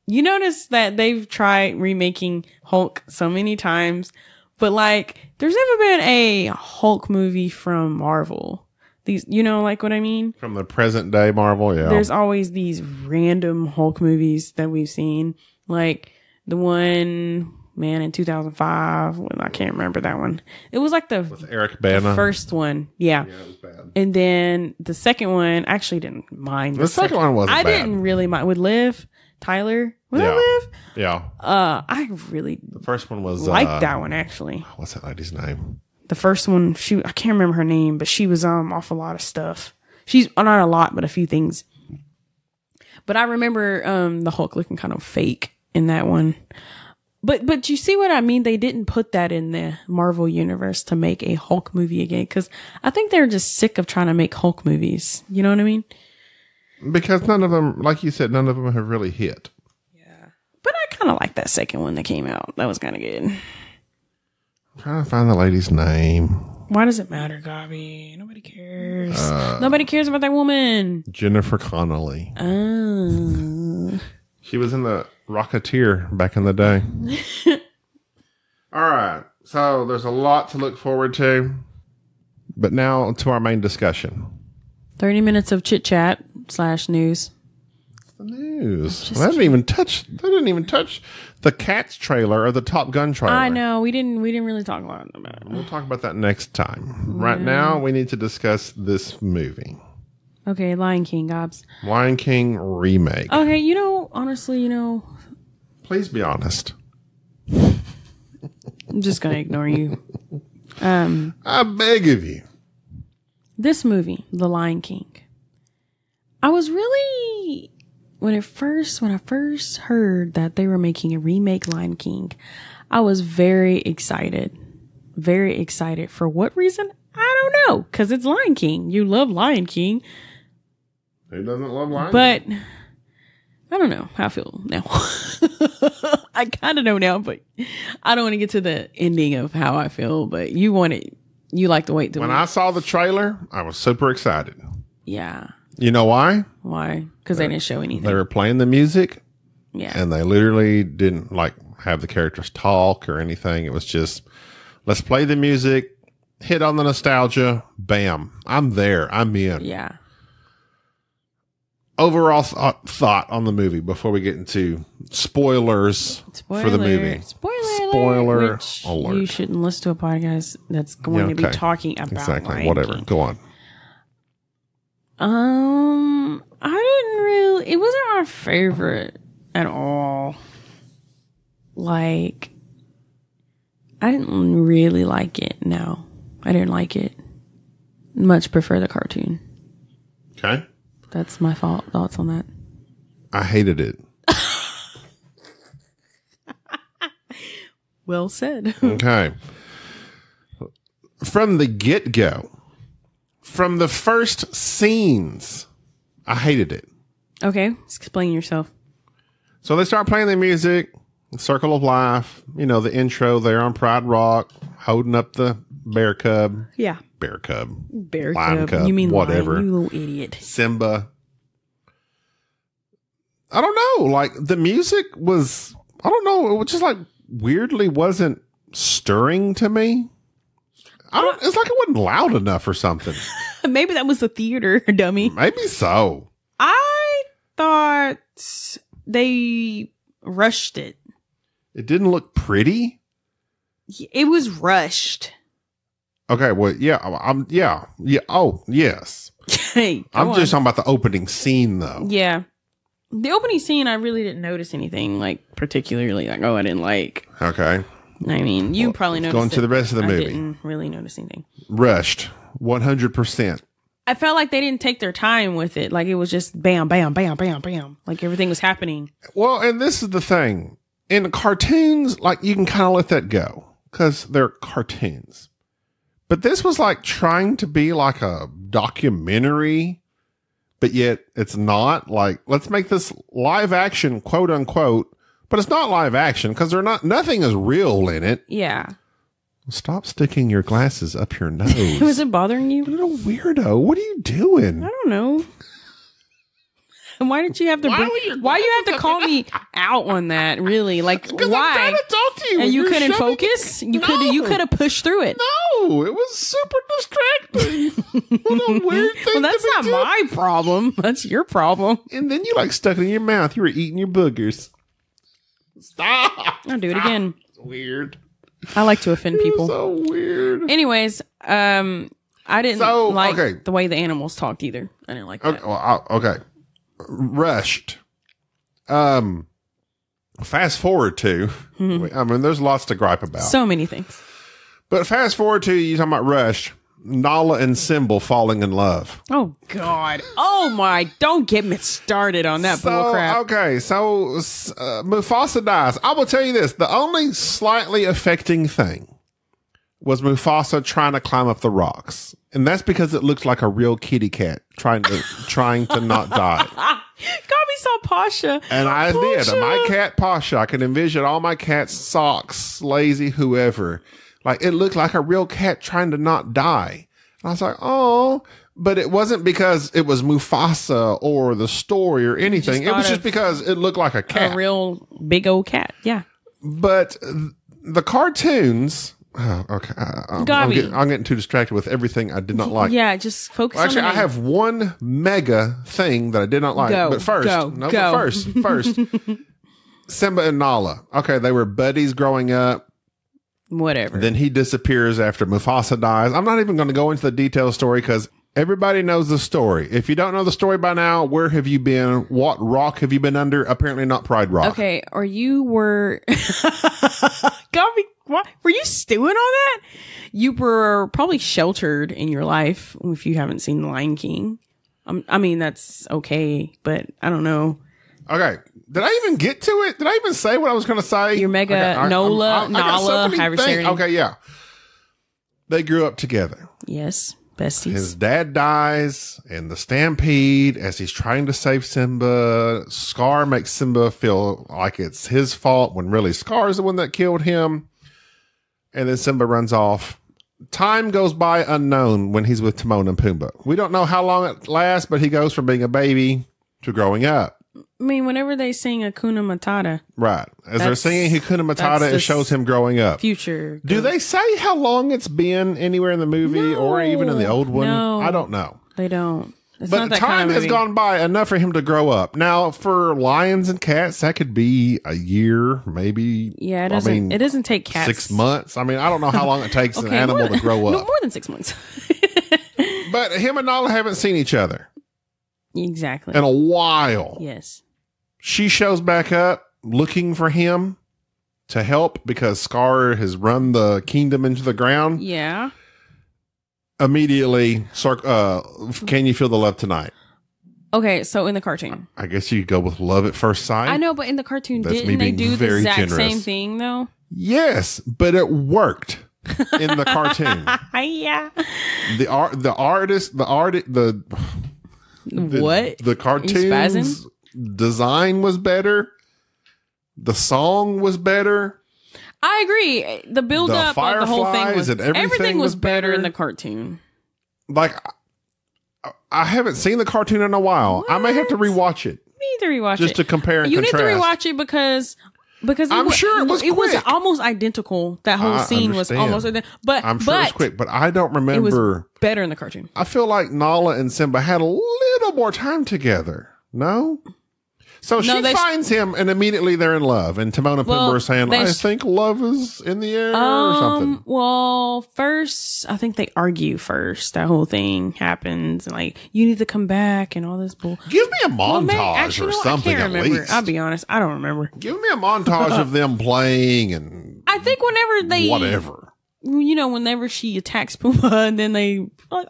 You notice that they've tried remaking Hulk so many times, but like, there's never been a Hulk movie from Marvel. These, you know, like what I mean? From the present day Marvel, yeah. There's always these random Hulk movies that we've seen. Like the one, man, in 2005. Well, I can't remember that one. It was like with Eric Bana. The first one. Yeah. Yeah, it was bad. And then the second one, I actually didn't mind. The second one wasn't bad. I didn't really mind. With Liv Tyler. Was that Liv? Yeah. I really... The first one was... liked that one, actually. What's that lady's name? The first one, I can't remember her name, but she was off a lot of stuff. She's not a lot, but a few things. But I remember the Hulk looking kind of fake in that one. But you see what I mean? They didn't put that in the Marvel universe to make a Hulk movie again, because I think they're just sick of trying to make Hulk movies. You know what I mean? Because none of them, like you said, none of them have really hit. Yeah. But I kind of like that second one that came out. That was kind of good. I'm trying to find the lady's name. Why does it matter, Gabi? Nobody cares. Nobody cares about that woman. Jennifer Connelly. Oh. She was in the Rocketeer back in the day. All right. So there's a lot to look forward to. But now to our main discussion. 30 minutes of chit chat / news. The news. Well, that didn't even touch the Cats trailer or the Top Gun trailer. I know. We didn't really talk about it. We'll talk about that next time. Right now, we need to discuss this movie. Okay, Lion King, Gobs. Lion King remake. Okay, honestly, Please be honest. I'm just going to ignore you. I beg of you. This movie, The Lion King, I was really, when I first heard that they were making a remake Lion King, I was very excited. Very excited. For what reason? I don't know. Because it's Lion King. You love Lion King. Who doesn't love Lion King? But I don't know how I feel now. I kind of know now, but I don't want to get to the ending of how I feel. But you like to wait till... When I saw the trailer, I was super excited. Yeah. You know why? Why? Because they didn't show anything. They were playing the music. Yeah. And they literally didn't have the characters talk or anything. It was just, let's play the music, hit on the nostalgia, bam. I'm there. I'm in. Yeah. Overall thought on the movie before we get into spoilers for the movie. Spoiler alert. You shouldn't listen to a podcast that's going to be talking about exactly. Lion Whatever. King. Go on. I didn't really. It wasn't my favorite at all. I didn't really like it. No, I didn't like it. Much prefer the cartoon. Okay. That's my thoughts on that. I hated it. Well said. Okay. From the get-go, from the first scenes, I hated it. Okay. Explain yourself. So they start playing the music, Circle of Life, the intro there on Pride Rock, holding up the bear cub. Yeah. Bear cub. Bear lion cub. You mean whatever. Lion, you little idiot. Simba. I don't know. The music was, I don't know. It was just weirdly wasn't stirring to me. It's like it wasn't loud enough or something. Maybe that was the theater, dummy. Maybe so. I thought they rushed it. It didn't look pretty. It was rushed. Okay, well, yeah, yeah. Oh, yes. Hey, I'm just talking about the opening scene, though. Yeah, the opening scene, I really didn't notice anything particularly I didn't like. Okay. I mean, you probably noticed. Going to the rest of the movie. I didn't really notice anything. Rushed, 100%. I felt like they didn't take their time with it. It was just bam, bam, bam, bam, bam. Everything was happening. Well, and this is the thing. in cartoons, like you can kind of let that go because they're cartoons. But this was like trying to be like a documentary, but yet it's not. Like, let's make this live action, quote unquote, but it's not live action because nothing is real in it. Yeah. Stop sticking your glasses up your nose. Was it bothering you? You're a weirdo. What are you doing? I don't know. Why did you have to? Why you have to call me out on that? Really? Like, why? I'm trying to talk to you, and you couldn't focus. You could have pushed through it. No, it was super distracting. What a weird thing. Well, that's not my problem. That's your problem. And then you like stuck it in your mouth. You were eating your boogers. Stop. I'll do it again. It's weird. I like to offend people. So weird. Anyways, I didn't like the way the animals talked either. I didn't like that. Okay. Rushed. Fast forward to, I mean, there's lots to gripe about. So many things. But fast forward to, you talking about Rushed, Nala and Simba falling in love. Oh, God. Oh, my. Don't get me started on that bullcrap. Okay, so Mufasa dies. I will tell you this. The only slightly affecting thing was Mufasa trying to climb up the rocks. And that's because it looks like a real kitty cat trying to not die. Got me so Pasha. And I did. My cat Pasha. I can envision all my cats, Socks, Lazy, whoever. Like, it looked like a real cat trying to not die. And I was like, oh, but it wasn't because it was Mufasa or the story or anything. It was just because it looked like a cat. A real big old cat. Yeah. But the cartoons. Oh, okay. I'm getting too distracted with everything I did not like. Yeah, just focus on I have one mega thing that I did not like. But first, Simba and Nala. Okay, they were buddies growing up. Whatever. Then he disappears after Mufasa dies. I'm not even going to go into the detailed story because everybody knows the story. If you don't know the story by now, where have you been? What rock have you been under? Apparently not Pride Rock. Okay, or you were... Got me... What? Were you stewing on that? You were probably sheltered in your life if you haven't seen The Lion King. I mean, that's okay, but I don't know. Okay. Did I even get to it? Did I even say what I was going to say? You're mega Nala, however you say. Okay, yeah. They grew up together. Yes, besties. His dad dies in the stampede as he's trying to save Simba. Scar makes Simba feel like it's his fault when really Scar is the one that killed him. And then Simba runs off. Time goes by unknown when he's with Timon and Pumbaa. We don't know how long it lasts, but he goes from being a baby to growing up. I mean, whenever they sing Hakuna Matata. Right. As they're singing Hakuna Matata, it shows him growing up. Future. Do they say how long it's been anywhere in the movie or even in the old one? No. I don't know. They don't. It's but not that time kind of has gone by enough for him to grow up. Now, for lions and cats, that could be a year, maybe. Yeah, it doesn't take cats 6 months. I mean, I don't know how long it takes an animal to grow up. No, more than 6 months. But him and Nala haven't seen each other. Exactly. In a while. Yes. She shows back up looking for him to help because Scar has run the kingdom into the ground. Yeah. Immediately, can you feel the love tonight? Okay, so in the cartoon. I guess you could go with love at first sight. I know, but in the cartoon, didn't they do the exact same thing, though? Yes, but it worked in the cartoon. Yeah. The cartoon's design was better. The song was better. I agree. The build up of the whole thing was everything was better in the cartoon. Like, I haven't seen the cartoon in a while. What? I may have to rewatch it. You need to rewatch it just to compare and contrast. You need to rewatch it because I'm sure it was almost identical. That whole scene was almost identical. But I'm sure it was quick. But I don't remember. It was better in the cartoon. I feel like Nala and Simba had a little more time together. No. So she finds him, and immediately they're in love. And Timon and Pumbaa are saying, I think love is in the air or something. Well, first, I think they argue first. That whole thing happens. And like, you need to come back and all this bull. Give me a montage or something at least. I'll be honest. I don't remember. Give me a montage of them playing and I think whenever they... Whatever. You know, whenever she attacks Pumbaa and then they like,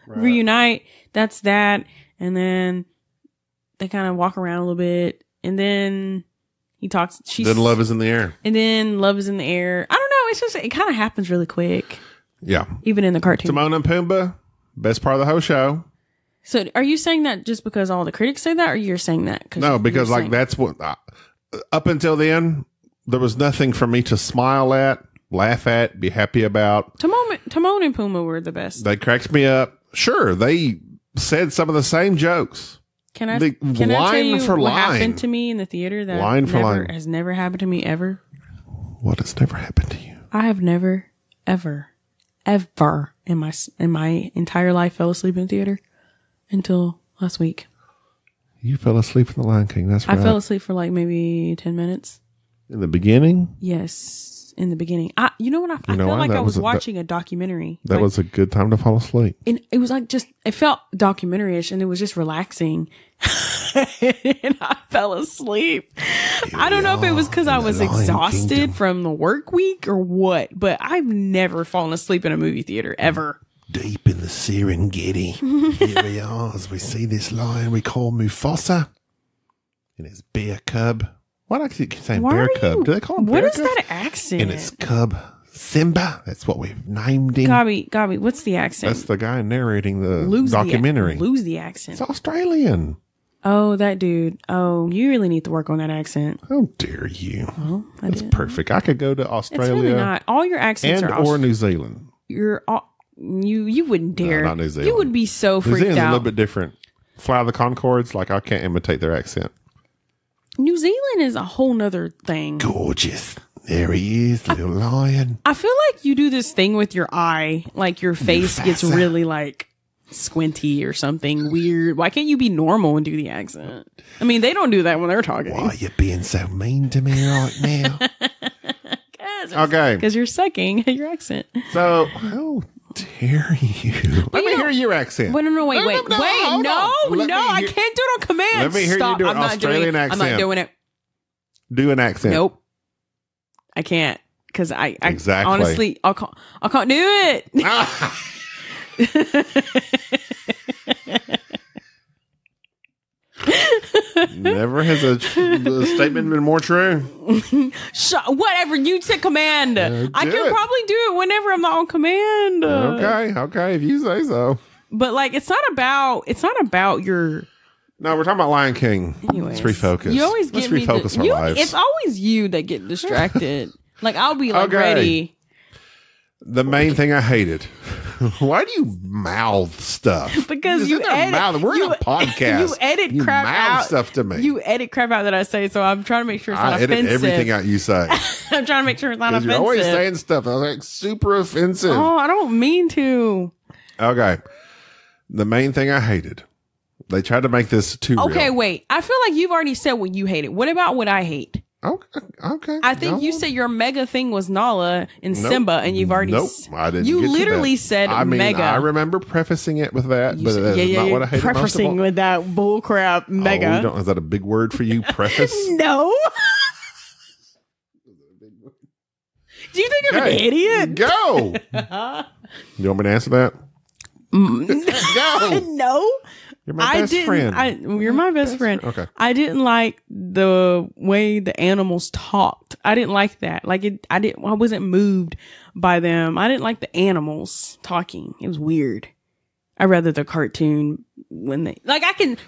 reunite. That's that. And then... they kind of walk around a little bit, and then He talks. Then Love Is in the Air. And then Love Is in the Air. I don't know. It's just, it kind of happens really quick. Yeah. Even in the cartoon. Timon and Pumbaa, best part of the whole show. So are you saying that just because all the critics say that, or you're saying that? No, because like that's what, up until then, there was nothing for me to smile at, laugh at, be happy about. Timon and Pumbaa were the best. They cracked me up. Sure, they said some of the same jokes. Can I tell you what happened to me in the theater that has never happened to me ever? What has never happened to you? I have never, ever in my entire life fell asleep in the theater until last week. You fell asleep in The Lion King. That's right. I fell asleep for like maybe 10 minutes. In the beginning? Yes, in the beginning. You know what? I felt like I was watching a documentary. That was a good time to fall asleep. And it was like it felt documentary-ish, and it was just relaxing. And I fell asleep. I don't know if it was because I was exhausted from the work week or what, but I've never fallen asleep in a movie theater ever. Deep in the Serengeti, here we are as we see this lion we call Mufasa and his bear cub. Why do I keep saying bear cub? Do they call him bear cub? What is that accent? And his cub, Simba. That's what we've named him. Gabi, what's the accent? That's the guy narrating the documentary. Lose the accent. It's Australian. Oh, that dude. Oh, you really need to work on that accent. How dare you? Well, that's perfect. I could go to Australia. It's really not. All your accents or New Zealand. You wouldn't dare. No, not New Zealand. You would be so freaked out. New Zealand's a little bit different. Fly the Concords, like I can't imitate their accent. New Zealand is a whole nother thing. Gorgeous. There he is, little lion. I feel like you do this thing with your eye, like your face gets really like squinty or something weird. Why can't you be normal and do the accent? I mean, they don't do that when they're talking. Why are you being so mean to me right now? Okay. Because you're sucking at your accent. So, how dare you? Let me hear your accent. Wait, no, I can't do it on command. Let me hear you do an Australian accent. I'm not doing it. Do an accent. Nope. I can't. Because I exactly. Honestly, I can't do it. Never has a statement been more true. Whatever, you said command. I can probably do it whenever I'm not on command. Okay, if you say so. But like, it's not about your. No, we're talking about Lion King. Anyways, let's refocus. You always let's refocus our lives. It's always you that get distracted. Like I'll be like ready. The main thing I hated. Why do you mouth stuff? Because you edit. We're in a podcast. You edit crap out. Stuff to me. You edit crap out that I say, so I'm trying to make sure it's not offensive. I edit everything out you say. I'm trying to make sure it's not offensive. You're always saying stuff that's like super offensive. Oh, I don't mean to. Okay. The main thing I hated. They tried to make this too real. Okay, wait. I feel like you've already said what you hated. What about what I hate? Okay. I think you said your mega thing was Nala and Simba, and you've already. Nope, I didn't. You literally said mega. I remember prefacing it with that, but that's not what I hated prefacing most of all. with that bullcrap mega. Is that a big word for you? Preface? No. Do you think I'm an idiot? Go. You want me to answer that? Go. No. You're my best friend. You're my best friend. Okay. I didn't like the way the animals talked. I didn't like that. I wasn't moved by them. I didn't like the animals talking. It was weird. I rather the cartoon when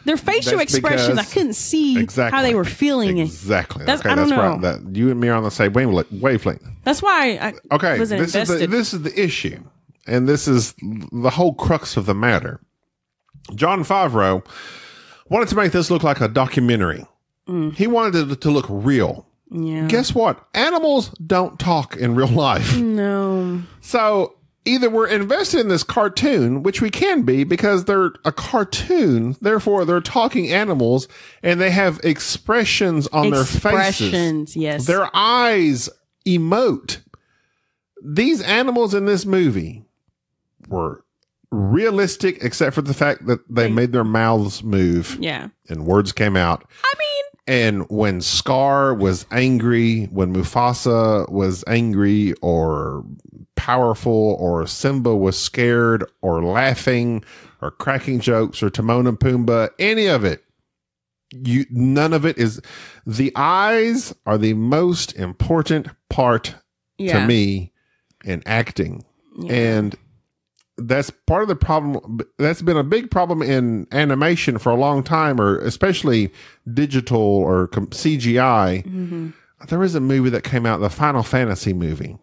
their facial expressions. I couldn't see how they were feeling. Exactly. I don't know. That you and me are on the same wavelength. That's why I wasn't invested. This is the issue, and this is the whole crux of the matter. Jon Favreau wanted to make this look like a documentary. He wanted it to look real. Yeah. Guess what? Animals don't talk in real life. No. So either we're invested in this cartoon, which we can be because they're a cartoon, therefore they're talking animals and they have expressions on their faces. Yes. Their eyes emote. These animals in this movie were realistic, except for the fact that they made their mouths move. Yeah. And words came out. I mean. And when Scar was angry, when Mufasa was angry or powerful, or Simba was scared or laughing or cracking jokes, or Timon and Pumbaa, any of it, none of it is. The eyes are the most important part to me in acting. Yeah. And that's part of the problem. That's been a big problem in animation for a long time, or especially digital or CGI. Mm-hmm. There was a movie that came out, the Final Fantasy movie.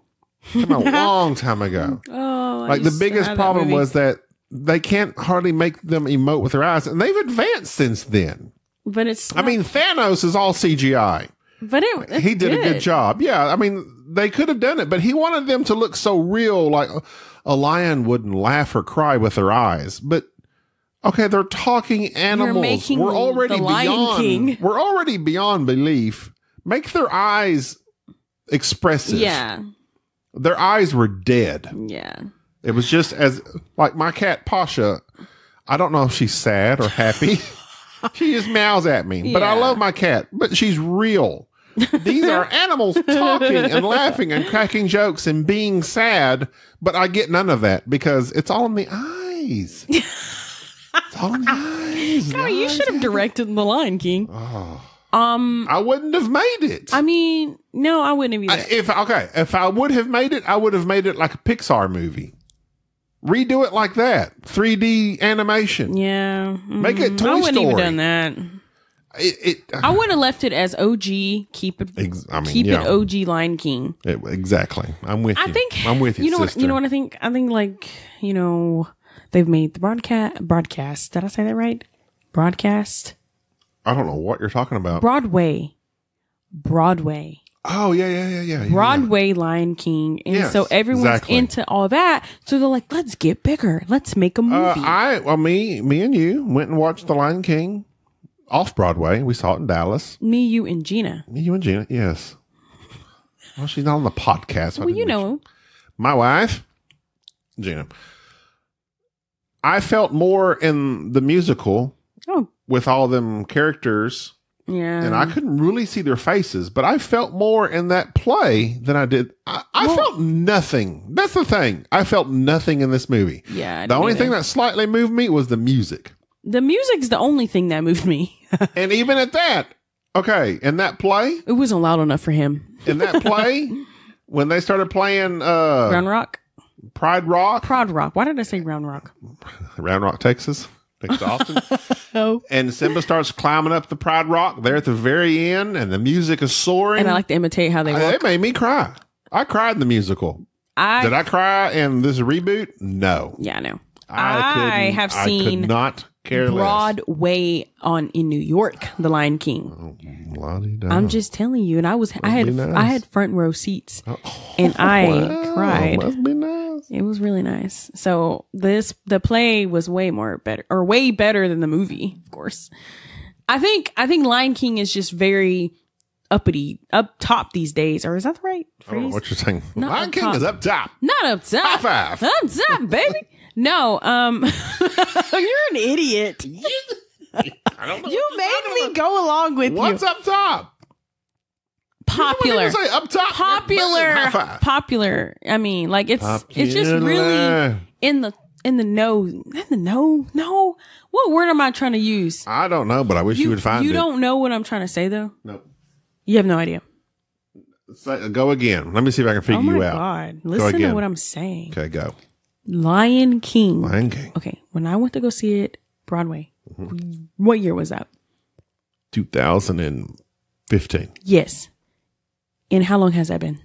Came out a long time ago. Oh, like the biggest problem was that they can't hardly make them emote with their eyes, and they've advanced since then. But it's I mean, Thanos is all CGI. But he did a good job. Yeah, I mean, they could have done it, but he wanted them to look so real, like a lion wouldn't laugh or cry with their eyes. But okay, they're talking animals. We're already beyond. We're already beyond belief. Make their eyes expressive. Yeah. Their eyes were dead. Yeah. It was just as, like my cat, Pasha, I don't know if she's sad or happy. She just meows at me. But I love my cat. But she's real. These are animals talking and laughing and cracking jokes and being sad. But I get none of that because it's all in the eyes. It's all in the eyes. God, you should have directed The Lion King. Oh. I wouldn't have made it. I mean, no, I wouldn't have either. If I would have made it, I would have made it like a Pixar movie. Redo it like that. 3D animation. Yeah. Make it Toy Story. I wouldn't even done that. I would have left it as OG. Keep it OG Lion King. Exactly. I'm with you. I'm with you, sister. You know what I think? I think they've made the broadcast. Did I say that right? Broadcast. I don't know what you're talking about. Broadway. Oh, yeah. Broadway Lion King. And so everyone's into all that. So they're like, let's get bigger. Let's make a movie. Me and you went and watched The Lion King off Broadway. We saw it in Dallas. Me, you, and Gina. Yes. Well, she's not on the podcast. Well, you know. My wife, Gina. I felt more in the musical. Oh. With all them characters. Yeah. And I couldn't really see their faces, but I felt more in that play than I did. I felt nothing. That's the thing. I felt nothing in this movie. Yeah. The only thing that slightly moved me was the music. The music's the only thing that moved me. And even at that, okay, in that play. It wasn't loud enough for him. In that play, when they started playing Round Rock? Pride Rock. Why did I say Round Rock? Round Rock, Texas. Next to Austin. And Simba starts climbing up the Pride Rock there at the very end, and the music is soaring. And I like to imitate how they walk. It made me cry. I cried in the musical. Did I cry in this reboot? No. Yeah, I know. I have seen not care Broadway in New York, The Lion King. I'm just telling you, and I had front row seats, and I cried. Must be nice. It was really nice. So the play was way better than the movie, of course. I think Lion King is just very uppity, up top these days. Or is that the right phrase? I don't know what you're saying. Lion King is up top. Not up top. High five. Up top, baby. No, you're an idiot. I don't know. You made me go along with What's up top? Popular. Say up top. Popular. I mean, like it's just really in the know. No. What word am I trying to use? I don't know, but I wish you would find it. You don't know what I'm trying to say, though? Nope. You have no idea. Go again. Let me see if I can figure you out. Oh my God. Listen to what I'm saying. Okay, go. Lion King. Okay, when I went to go see it, Broadway, what year was that? 2015. Yes. And how long has that been?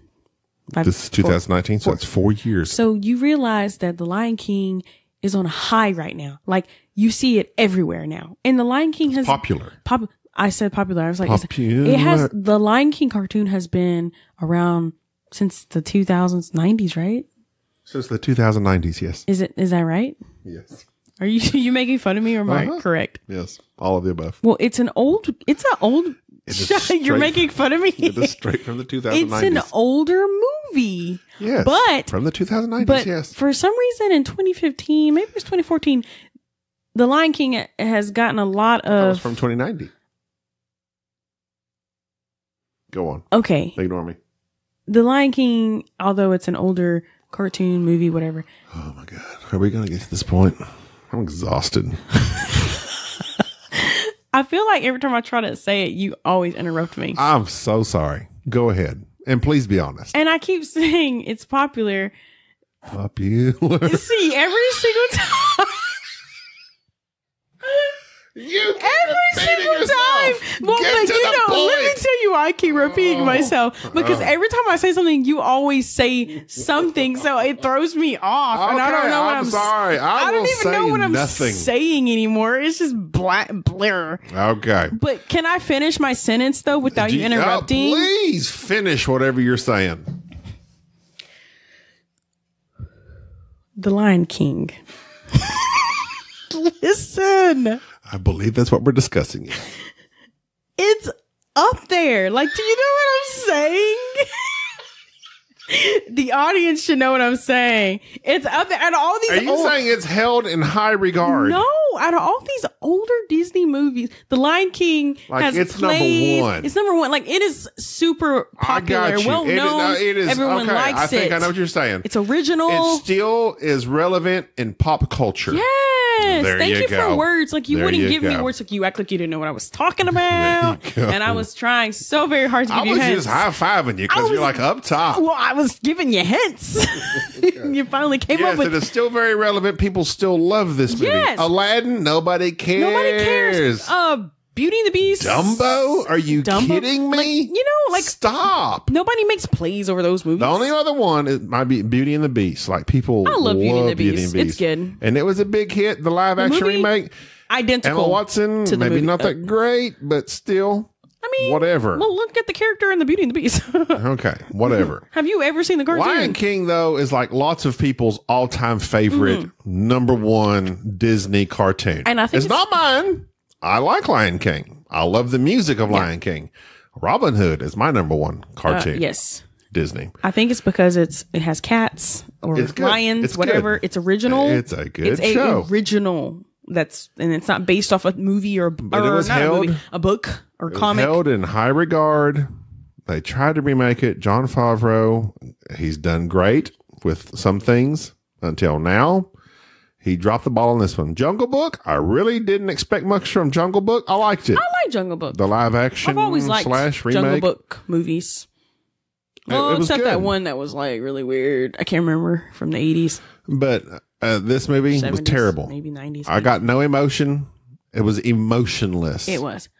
This is 2019, so it's 4 years. So you realize that The Lion King is on a high right now. Like, you see it everywhere now. And The Lion King has... Popular. I said popular. I was like... Popular. The Lion King cartoon has been around since the 90s, right? Since the 2090s, yes. Is that right? Yes. Are you making fun of me or am I correct? Yes. All of the above. Well, it's an old... You're making fun of me? It is straight from the 2090s. It's an older movie. Yes. But from the 2090s, yes. For some reason in 2015, maybe it was 2014, The Lion King has gotten a lot of... That was from 2090. Go on. Okay. Ignore me. The Lion King, although it's an older cartoon movie, whatever. Oh my God. Are we going to get to this point? I'm exhausted. I feel like every time I try to say it, you always interrupt me. I'm so sorry. Go ahead. And please be honest. And I keep saying it's popular. Popular. See, every single time. Every single time. Well, let me tell you why I keep repeating myself. Because every time I say something, you always say something, so it throws me off. And I don't know what I'm sorry. I don't even know what I'm saying anymore. It's just blur. Okay. But can I finish my sentence though without you interrupting? Please finish whatever you're saying. The Lion King. Listen. I believe that's what we're discussing. It's up there. Like, do you know what I'm saying? The audience should know what I'm saying. It's up there. Out of all these, are you saying it's held in high regard? No, out of all these older Disney movies, The Lion King has it's plays, number one. It's number one. Like, it is super popular, well known. It is. Everyone okay, likes it. I think I know what you're saying. It's original. It still is relevant in pop culture. Yes. There Thank you go. for words. Like, you there wouldn't you give go. me words. Like, you act like you didn't know what I was talking about. And I was trying so very hard to give you hints. I was just high-fiving you because you're like up top. Well, I was giving you hints. You finally came up with... Yes, it is still very relevant. People still love this movie. Yes. Aladdin, nobody cares. Nobody cares. Beauty and the Beast. Dumbo? Are you kidding me? Like, stop. Nobody makes plays over those movies. The only other one might be Beauty and the Beast. Like, people I love Beauty and the Beast. It's good. And it was a big hit, the live-action remake. Identical. Emma Watson, to the maybe movie. not that great, but still... I mean, whatever. Well, look at the character in the Beauty and the Beast. Okay, whatever. Have you ever seen the cartoon? Lion King, though, is like lots of people's all-time favorite number one Disney cartoon. And I think it's not mine. I like Lion King. I love the music of Lion King. Robin Hood is my number one cartoon. Yes. Disney. I think it's because it has cats or lions, it's whatever. Good. It's original. It's a good show. show. It's original. And it's not based off a movie or a book or comic. Held in high regard. They tried to remake it. Jon Favreau, he's done great with some things until now. He dropped the ball on this one. Jungle Book, I really didn't expect much from Jungle Book. I liked it. I like Jungle Book. The live action I've always liked / remake. Jungle Book movies. Well, it was except good. that one that was like really weird. I can't remember, from the 80s. But this movie 70s, was terrible. Maybe 90s. I got no emotion. It was emotionless. It was.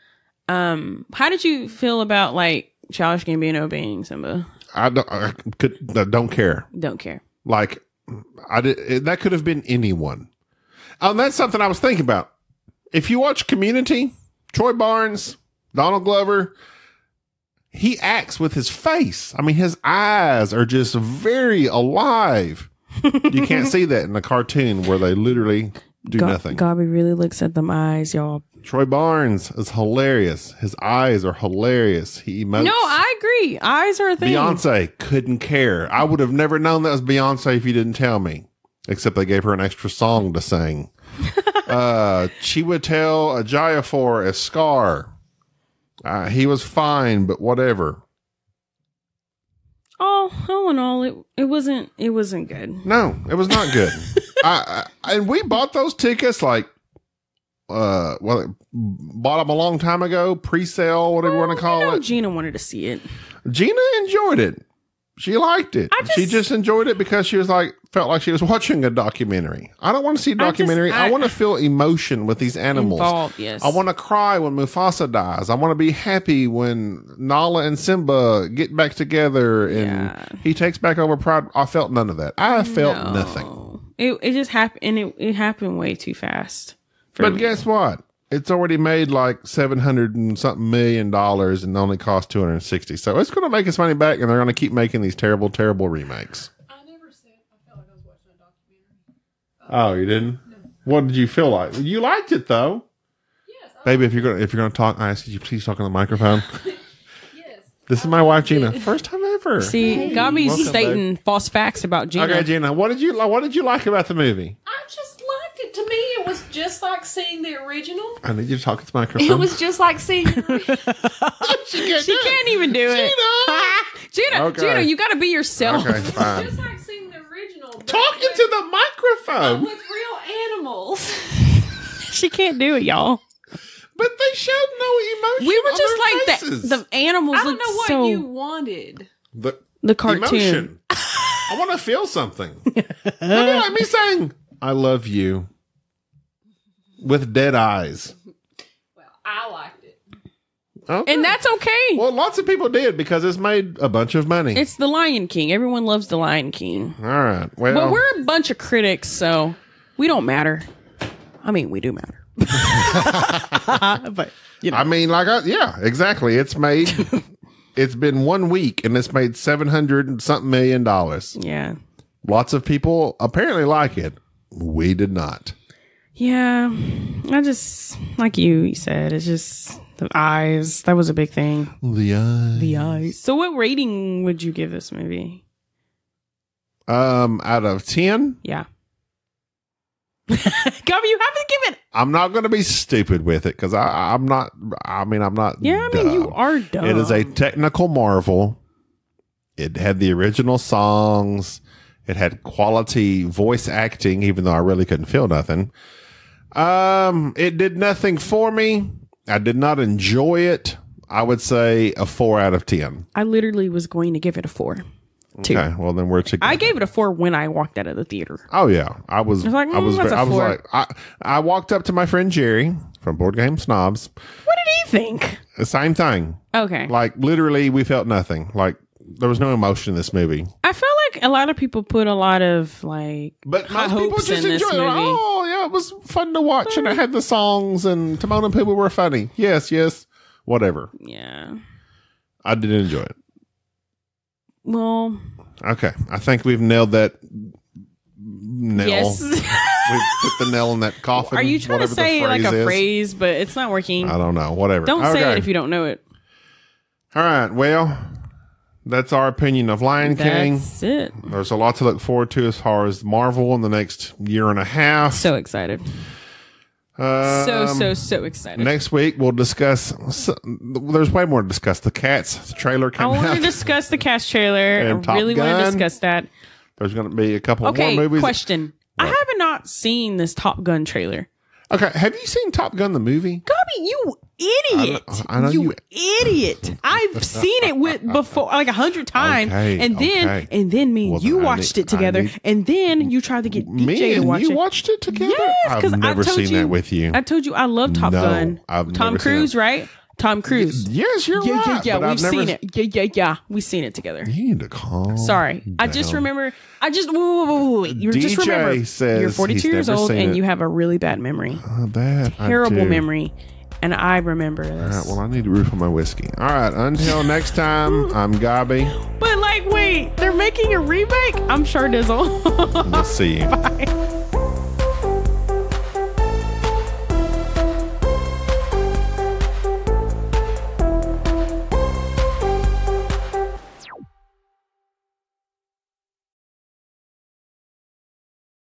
How did you feel about like Childish Gambino being Simba? I don't care. Don't care. Like, that could have been anyone. And that's something I was thinking about. If you watch Community, Troy Barnes, Donald Glover, he acts with his face. I mean, his eyes are just very alive. You can't see that in the cartoon where they literally do nothing. Gobby really looks at them eyes, y'all. Troy Barnes is hilarious. His eyes are hilarious. He emotes. No, I agree. Eyes are a thing. Beyonce couldn't care. I would have never known that was Beyonce if you didn't tell me. Except they gave her an extra song to sing. Chiwetel Ejiofor as Scar. He was fine, but whatever. All in all, it wasn't good. No, it was not good. And we bought those tickets like, bought them a long time ago, pre-sale, whatever you want to call it. Gina wanted to see it. Gina enjoyed it. She liked it. She just enjoyed it because she was felt like she was watching a documentary. I don't want to see a documentary. I want to feel emotion with these animals. Involved, yes. I want to cry when Mufasa dies. I want to be happy when Nala and Simba get back together and he takes back over Pride. I felt none of that. I felt nothing. It just happened, and it happened way too fast. But guess what? It's already made like $700 and something million and only cost $260. So it's going to make its money back, and they're going to keep making these terrible, terrible remakes. I never said I felt like I was watching a documentary. Oh, you didn't? No. What did you feel like? You liked it though. Yes. Baby, if you're going to talk, I ask you please talk on the microphone. Yes. This is my wife Gina. First time ever. See, Gabby's stating false facts about Gina. Okay, Gina, what did you like about the movie? I just liked it. To me, it was just like seeing the original. I need you to talk at the microphone. It was just like seeing the original. She can't even do it. Gina, Okay. Gina, you got to be yourself. Okay, fine. Just like seeing the original. Talk into the microphone. With real animals. She can't do it, y'all. But they showed no emotion. We were on just their like faces. the animals. I don't know what you wanted. The cartoon. Emotion. I want to feel something. Maybe like me saying, "I love you," with dead eyes. Well, I liked it. Okay. And that's okay. Well, lots of people did because it's made a bunch of money. It's the Lion King. Everyone loves the Lion King. All right. Well, But we're a bunch of critics, so we don't matter. I mean, we do matter. But you know. I mean, yeah, exactly. It's made. It's been 1 week and it's made $700 and something million. Yeah. Lots of people apparently like it. We did not. Yeah. I just, like you said, it's just the eyes. That was a big thing. The eyes. So what rating would you give this movie? Out of 10? Yeah. Gabby, you haven't given. I'm not going to be stupid with it because I'm not. I mean, I'm not. Yeah, I mean, you are dumb. It is a technical marvel. It had the original songs. It had quality voice acting, even though I really couldn't feel nothing. It did nothing for me. I did not enjoy it. I would say a 4 out of 10. I literally was going to give it a 4. 2. Okay, well then we're together. I gave it a 4 when I walked out of the theater. Oh yeah, I was like, that's a 4. I walked up to my friend Jerry from Board Game Snobs. What did he think? The same thing. Okay. Like literally, we felt nothing. Like there was no emotion in this movie. I feel like a lot of people put a lot of but high most people hopes just in this enjoyed it. movie. Oh yeah, it was fun to watch, and it had the songs, and Timon and Pumbaa were funny. Yes, whatever. Yeah. I did enjoy it. Well. Okay, I think we've nailed that nail. Yes. We've put the nail in that coffin. Are you trying to say like a phrase, but it's not working? I don't know. Whatever. Don't say it if you don't know it. All right. Well, that's our opinion of Lion King. That's it. There's a lot to look forward to as far as Marvel in the next year and a half. So excited. So excited. Next week, we'll discuss. There's way more to discuss. The Cats trailer came out. I want to discuss the Cats trailer. And I really want to discuss that. There's going to be a couple more movies. Okay, question. What? I have not seen this Top Gun trailer. Okay, have you seen Top Gun the movie? Gabby, you idiot! I know you idiot! I've seen it before like 100 times, and then me and you watched it together, and then you tried to get DJ to watch it. You watched it together? Yes, because I've never seen that with you. I told you I love Top Gun. Tom Cruise, right? Tom Cruise. Yes, you're right. Yeah, we've seen it. Yeah, we've seen it together. You need to calm. Sorry, down. I just remember. Wait. You just remember. Says you're 42 years old and you have a really bad memory. Terrible memory. And I remember this. All right, well, I need to refill my whiskey. All right, until next time, I'm Gabby. But wait, they're making a remake? I'm sure Dizzle. We'll see you. Bye.